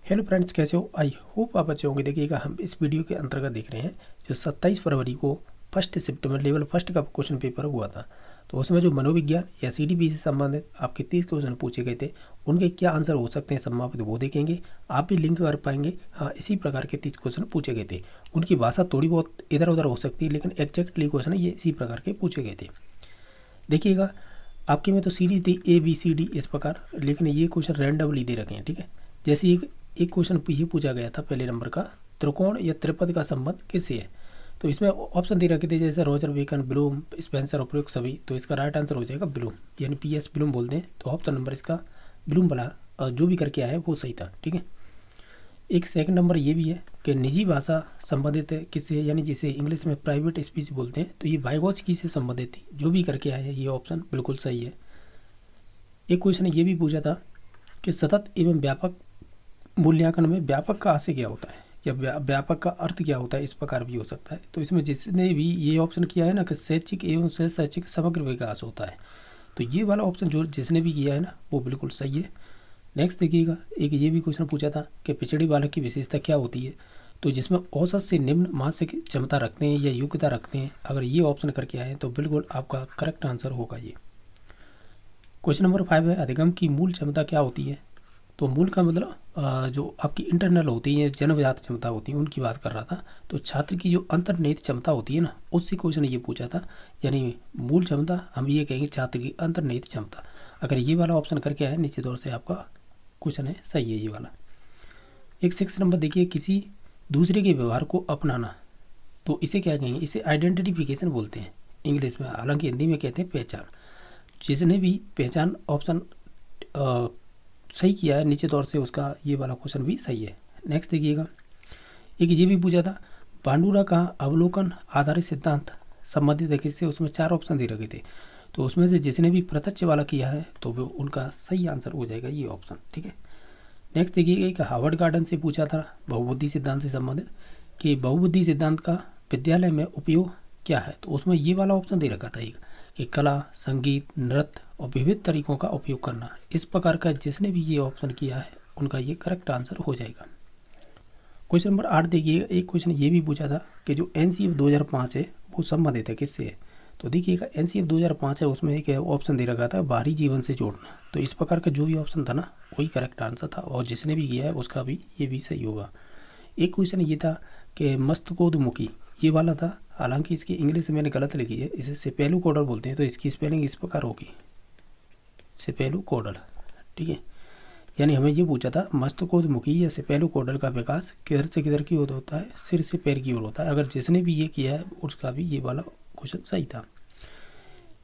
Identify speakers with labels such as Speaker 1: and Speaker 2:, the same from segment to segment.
Speaker 1: Hello friends, कैसे हो? I hope आप अच्छे होंगे। देखिएगा, हम इस वीडियो के अंतर्गत देख रहे हैं जो 27 फरवरी को 1 सितंबर लेवल फर्स्ट का क्वेश्चन पेपर हुआ था। तो उसमें जो मनोविज्ञान या सीडीपी से संबंधित आपके 30 क्वेश्चन पूछे गए थे, उनके क्या आंसर हो सकते हैं संभावित, वो देखेंगे। आप भी लिंक कर पाएंगे। हाँ, इसी प्रकार के 30 क्वेश्चन पूछे गए थे। उनकी भाषा थोड़ी बहुत इधर उधर हो सकती है, लेकिन एग्जैक्टली क्वेश्चन ये इसी प्रकार के पूछे गए थे। देखिएगा, आपके में तो सीरीज थी ABCD इस प्रकार, लेकिन ये क्वेश्चन रैंडमली दे रखे हैं। ठीक है, जैसे एक क्वेश्चन ये पूछा गया था पहले नंबर का, त्रिकोण या त्रिपद का संबंध किससे है। तो इसमें ऑप्शन दे रखे थे जैसे रॉजर बेकन, ब्लूम, स्पेंसर, उपयुक्त सभी। तो इसका राइट आंसर हो जाएगा ब्लूम, यानी PS ब्लूम बोलते हैं। तो ऑप्शन नंबर इसका ब्लूम वाला जो भी करके आया है वो सही था। ठीक है, एक सेकंड नंबर ये भी है कि निजी भाषा संबंधित है किससे, यानी जिसे इंग्लिश में प्राइवेट स्पीच बोलते हैं। तो ये वाइगोत्स्की से संबंधित थी, जो भी करके आया है ये ऑप्शन बिल्कुल सही है। एक क्वेश्चन ये भी पूछा था कि सतत एवं व्यापक मूल्यांकन में व्यापक का आशय क्या होता है, या व्यापक का अर्थ क्या होता है, इस प्रकार भी हो सकता है। तो इसमें जिसने भी ये ऑप्शन किया है ना कि शैक्षिक एवं से शैक्षिक समग्र विकास होता है, तो ये वाला ऑप्शन जो जिसने भी किया है ना वो बिल्कुल सही है। नेक्स्ट देखिएगा, एक ये भी क्वेश्चन पूछा था कि पिछड़ी बालक की विशेषता क्या होती है। तो जिसमें औसत से निम्न मानसिक क्षमता रखते हैं या योग्यता रखते हैं, अगर ये ऑप्शन करके आए तो बिल्कुल आपका करेक्ट आंसर होगा ये। क्वेश्चन नंबर 5 है, अधिगम की मूल क्षमता क्या होती है। तो मूल का मतलब जो आपकी इंटरनल होती है, जन्मजात क्षमता होती है, उनकी बात कर रहा था। तो छात्र की जो अंतर्निहित क्षमता होती है ना, उससे क्वेश्चन ये पूछा था। यानी मूल क्षमता हम ये कहेंगे छात्र की अंतर्निहित क्षमता। अगर ये वाला ऑप्शन करके आए, निश्चित तौर से आपका क्वेश्चन है सही है ये वाला। एक 6 नंबर देखिए, किसी दूसरे के व्यवहार को अपनाना। तो इसे क्या कहेंगे, इसे आइडेंटिफिकेशन बोलते हैं इंग्लिश में, हालांकि हिंदी में कहते हैं पहचान। जिसने भी पहचान ऑप्शन सही किया है, निश्चित तौर से उसका ये वाला क्वेश्चन भी सही है। नेक्स्ट देखिएगा, एक ये भी पूछा था बांडुरा का अवलोकन आधारित सिद्धांत संबंधित है किससे। उसमें 4 ऑप्शन दे रखे थे। तो उसमें से जिसने भी प्रत्यक्ष वाला किया है तो वो उनका सही आंसर हो जाएगा ये ऑप्शन। ठीक है, नेक्स्ट देखिएगा, एक हार्वर्ड गार्डन से पूछा था बहुबुद्धि सिद्धांत से संबंधित कि बहुबुद्धि सिद्धांत का विद्यालय में उपयोग क्या है। तो उसमें ये वाला ऑप्शन दे रखा था एक कि कला, संगीत, नृत्य और विविध तरीकों का उपयोग करना। इस प्रकार का जिसने भी ये ऑप्शन किया है उनका ये करेक्ट आंसर हो जाएगा। क्वेश्चन नंबर 8 देखिएगा, एक क्वेश्चन ये भी पूछा था कि जो NCF 2005 है वो संबंधित है किससे है। तो देखिएगा, NCF 2005 है, उसमें एक ऑप्शन दे रखा था बाहरी जीवन से जोड़ना। तो इस प्रकार का जो भी ऑप्शन था ना वही करेक्ट आंसर था, और जिसने भी किया है उसका भी ये भी सही होगा। एक क्वेश्चन ये था कि मस्तकोद्मुखी, ये वाला था, हालांकि इसकी इंग्लिश में मैंने गलत लिखी है, इसे सेपेलुकोडल बोलते हैं। तो इसकी स्पेलिंग इस प्रकार होगी, सेपेलुकोडल। ठीक है, यानी हमें ये पूछा था मस्तकोद्मुखी या सेपेलुकोडल का विकास किधर से किधर की ओर होता है, सिर से पैर की ओर होता है। अगर जिसने भी ये किया है उसका भी ये वाला क्वेश्चन सही था।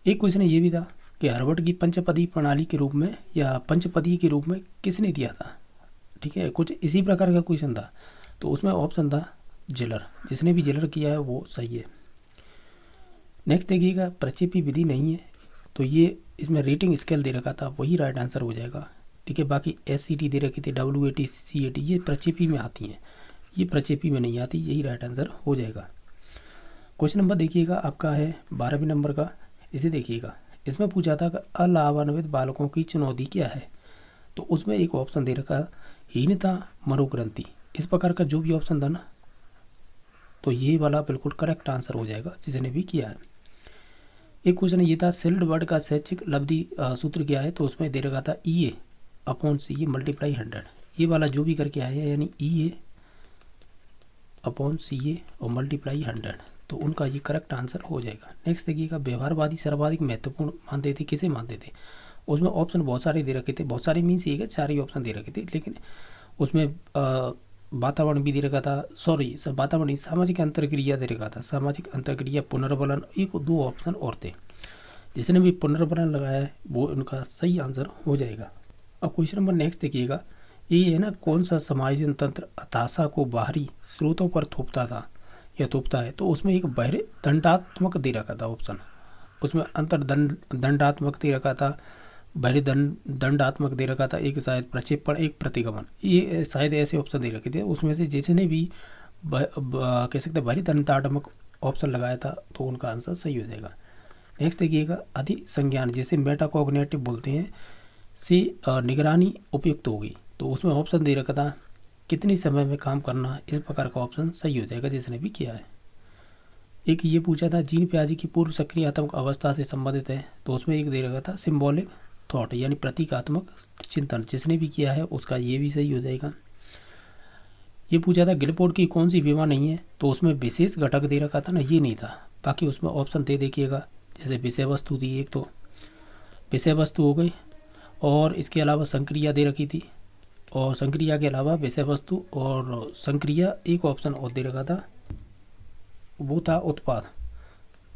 Speaker 1: एक क्वेश्चन ये भी था कि हार्वर्ड की पंचपदी प्रणाली के रूप में या पंचपदी के रूप में किसने दिया था। ठीक है, कुछ इसी प्रकार का क्वेश्चन था। तो उसमें ऑप्शन था जिलर, जिसने भी जिलर किया है वो सही है। नेक्स्ट देखिएगा, प्रक्षेपी विधि नहीं है, तो ये इसमें रेटिंग स्केल दे रखा था, वही राइट आंसर हो जाएगा। ठीक है, बाकी SCT दे रखी थी, WAT, CAT, ये प्रक्षेपी में आती हैं, ये प्रक्षेपी में नहीं आती, यही राइट आंसर हो जाएगा। क्वेश्चन नंबर देखिएगा आपका है 12वें नंबर का, इसे देखिएगा। इसमें पूछा था कि अलावान्वित बालकों की चुनौती क्या है। तो उसमें एक ऑप्शन दे रखा हीनता मनोग्रंथि। इस प्रकार का जो भी ऑप्शन था ना, तो ये वाला बिल्कुल करेक्ट आंसर हो जाएगा जिसने भी किया है। एक क्वेश्चन ये था सिल्डबर्ग का शैक्षिक लब्धि सूत्र क्या है। तो उसमें दे रखा था EA/CA × 100। ये वाला जो भी करके आया है, यानी EA/CA और × 100, तो उनका ये करेक्ट आंसर हो जाएगा। नेक्स्ट देखिएगा, व्यवहारवादी सर्वाधिक महत्वपूर्ण मानते थे, किसे मानते थे। उसमें ऑप्शन बहुत सारे दे रखे थे, बहुत सारे मीन्स ये है 4 ही ऑप्शन दे रखे थे, लेकिन उसमें वातावरण भी दे रखा था, वातावरण सामाजिक अंतर्क्रिया दे रखा था, सामाजिक अंतर्क्रिया, पुनर्बलन, 1-2 ऑप्शन और थे। जिसने भी पुनर्बलन लगाया है वो उनका सही आंसर हो जाएगा। अब क्वेश्चन नंबर नेक्स्ट देखिएगा, ये है ना, कौन सा समायोजन तंत्र हताशा को बाहरी स्रोतों पर थोपता था या थोपता है। तो उसमें एक बहिर दंडात्मक दे रखा था ऑप्शन, उसमें दंडात्मक दे रखा था, बहिर दंडात्मक दे रखा था, एक शायद प्रक्षेपण, एक प्रतिगमन, ये शायद ऐसे ऑप्शन दे रखे थे। उसमें से जिसने भी कह सकते बहिर दंडात्मक ऑप्शन लगाया था तो उनका आंसर सही हो जाएगा। नेक्स्ट देखिएगा, अधिसंज्ञान जिसे मेटाकॉग्निटिव बोलते हैं से निगरानी उपयुक्त होगी। तो उसमें ऑप्शन दे रखा था कितने समय में काम करना, इस प्रकार का ऑप्शन सही हो जाएगा जिसने भी किया है। एक ये पूछा था जीन प्याजी की पूर्व सक्रियात्मक अवस्था से संबंधित है, तो उसमें एक दे रखा था सिंबॉलिक थॉट यानी प्रतीकात्मक चिंतन, जिसने भी किया है उसका ये भी सही हो जाएगा। ये पूछा था गिलफोर्ड की कौन सी बीमा नहीं है, तो उसमें विशेष घटक दे रखा था ना, ये नहीं था। बाकी उसमें ऑप्शन दे देखिएगा, जैसे विषय वस्तु थी एक, तो विषय वस्तु हो गई, और इसके अलावा संक्रिया दे रखी थी, और संक्रिया के अलावा विषय वस्तु और संक्रिया एक ऑप्शन और दे रखा था, वो था उत्पाद।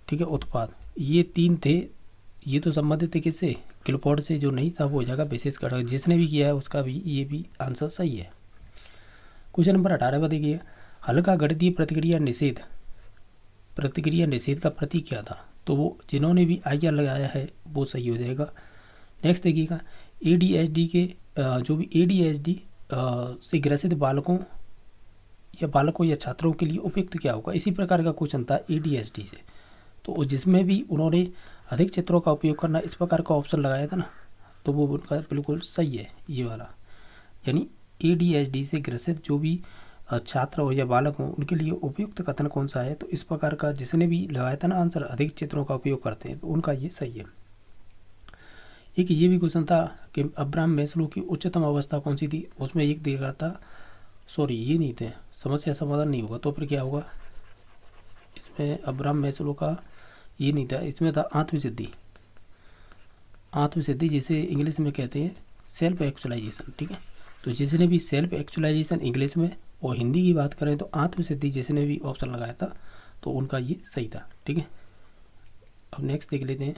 Speaker 1: ठीक है, उत्पाद, ये 3 थे। ये तो संबंधित थे किससे, गिलफोर्ड से। जो नहीं था वो हो जाएगा विशेष घटक, जिसने भी किया है उसका भी ये भी आंसर सही है। क्वेश्चन नंबर 18 देखिए, हल्का गणितीय प्रतिक्रिया निषेध, प्रतिक्रिया निषेध का प्रतीक क्या था, तो वो जिन्होंने भी IR लगाया है वो सही हो जाएगा। नेक्स्ट देखिएगा, ADHD के जो भी ADHD से ग्रसित बालकों या छात्रों के लिए उपयुक्त क्या होगा, इसी प्रकार का क्वेश्चन था ADHD से, तो जिसमें भी उन्होंने अधिक चित्रों का उपयोग करना इस प्रकार का ऑप्शन लगाया था ना, तो वो उनका बिल्कुल सही है ये वाला। यानी ADHD से ग्रसित जो भी छात्र हो या बालक हो उनके लिए उपयुक्त कथन कौन सा है, तो इस प्रकार का जिसने भी लगाया था ना आंसर, अधिक चित्रों का उपयोग करते हैं, तो उनका ये सही है। एक ये भी क्वेश्चन था कि अब्राहम मैस्लो की उच्चतम अवस्था कौन सी थी, उसमें एक दे रहा था, सॉरी ये नहीं थे, समस्या समाधान नहीं होगा, तो फिर क्या होगा, इसमें अब्राहम मैस्लो का ये नहीं था, इसमें था आत्मसिद्धि, आत्मसिद्धि जिसे इंग्लिश में कहते हैं सेल्फ एक्चुअलाइजेशन। ठीक है, तो जिसने भी सेल्फ एक्चुअलाइजेशन इंग्लिश में और हिंदी की बात करें तो आत्मसिद्धि जिसने भी ऑप्शन लगाया था तो उनका ये सही था। ठीक है, अब नेक्स्ट देख लेते हैं।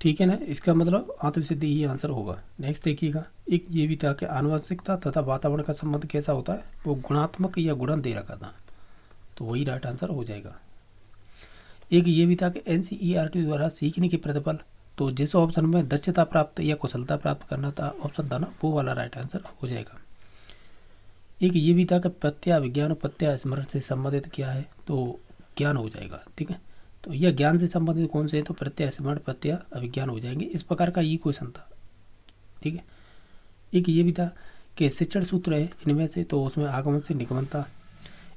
Speaker 1: ठीक है ना, इसका मतलब आत्मसिद्धि ही आंसर होगा। नेक्स्ट देखिएगा, एक ये भी था कि आनुवंशिकता तथा वातावरण का संबंध कैसा होता है, वो गुणात्मक या गुणन दे रखा था, तो वही राइट आंसर हो जाएगा। एक ये भी था कि NCERT द्वारा सीखने के प्रतिफल, तो जिस ऑप्शन में दक्षता प्राप्त या कुशलता प्राप्त करना था ऑप्शन था ना, वो वाला राइट आंसर हो जाएगा। एक ये भी था कि प्रत्यय विज्ञान और प्रत्यय स्मरण से संबंधित क्या है, तो ज्ञान हो जाएगा। ठीक है, तो यह ज्ञान से संबंधित कौन से है, तो प्रत्यय स्मरण प्रत्यय अभिज्ञान हो जाएंगे, इस प्रकार का ये क्वेश्चन था। ठीक है, एक ये भी था कि शिक्षण सूत्र है इनमें से, तो उसमें आगमन से निगमन था।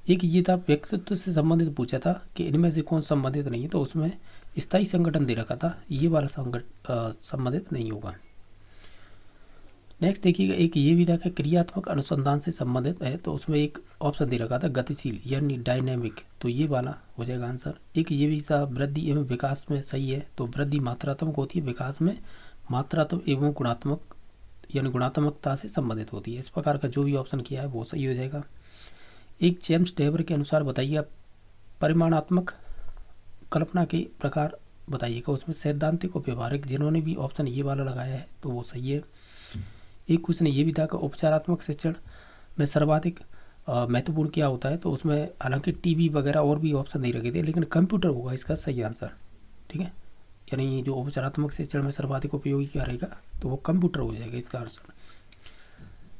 Speaker 1: एक ये था व्यक्तित्व से संबंधित पूछा था कि इनमें से कौन संबंधित नहीं है, तो उसमें स्थायी संगठन दे रखा था, ये वाला संबंधित नहीं होगा। नेक्स्ट देखिएगा, एक ये भी था कि क्रियात्मक अनुसंधान से संबंधित है, तो उसमें एक ऑप्शन दे रखा था गतिशील यानी डायनेमिक, तो ये वाला हो जाएगा आंसर। एक ये भी था वृद्धि एवं विकास में सही है, तो वृद्धि मात्रात्मक होती है, विकास में मात्रात्मक एवं गुणात्मक यानी गुणात्मकता से संबंधित होती है, इस प्रकार का जो भी ऑप्शन किया है वो सही हो जाएगा। एक जेम्स टेबर के अनुसार बताइए परिमाणात्मक कल्पना के प्रकार बताइएगा, उसमें सैद्धांतिक और व्यवहारिक, जिन्होंने भी ऑप्शन ये वाला लगाया है तो वो सही है। एक क्वेश्चन ये भी था कि उपचारात्मक शिक्षण में सर्वाधिक महत्वपूर्ण क्या होता है, तो उसमें हालांकि टीवी वगैरह और भी ऑप्शन नहीं रखे थे, लेकिन कंप्यूटर होगा इसका सही आंसर। ठीक है, यानी जो उपचारात्मक शिक्षण में सर्वाधिक उपयोगी क्या रहेगा, तो वो कंप्यूटर हो जाएगा इसका आंसर।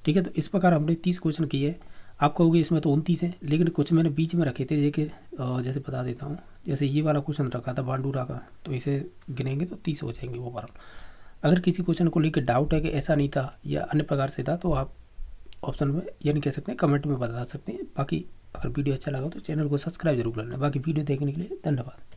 Speaker 1: ठीक है, तो इस प्रकार हमने 30 क्वेश्चन किए। आप कहोगे इसमें तो 29 हैं, लेकिन कुछ मैंने बीच में रखे थे, जैसे बता देता हूँ, जैसे ये वाला क्वेश्चन रखा था बांडूरा का, तो इसे गिनेंगे तो 30 हो जाएंगे ओवरऑल। अगर किसी क्वेश्चन को लेकर डाउट है कि ऐसा नहीं था या अन्य प्रकार से था, तो आप ऑप्शन में यानी कह सकते हैं कमेंट में बता सकते हैं। बाकी अगर वीडियो अच्छा लगा तो चैनल को सब्सक्राइब जरूर कर लें। बाकी वीडियो देखने के लिए धन्यवाद।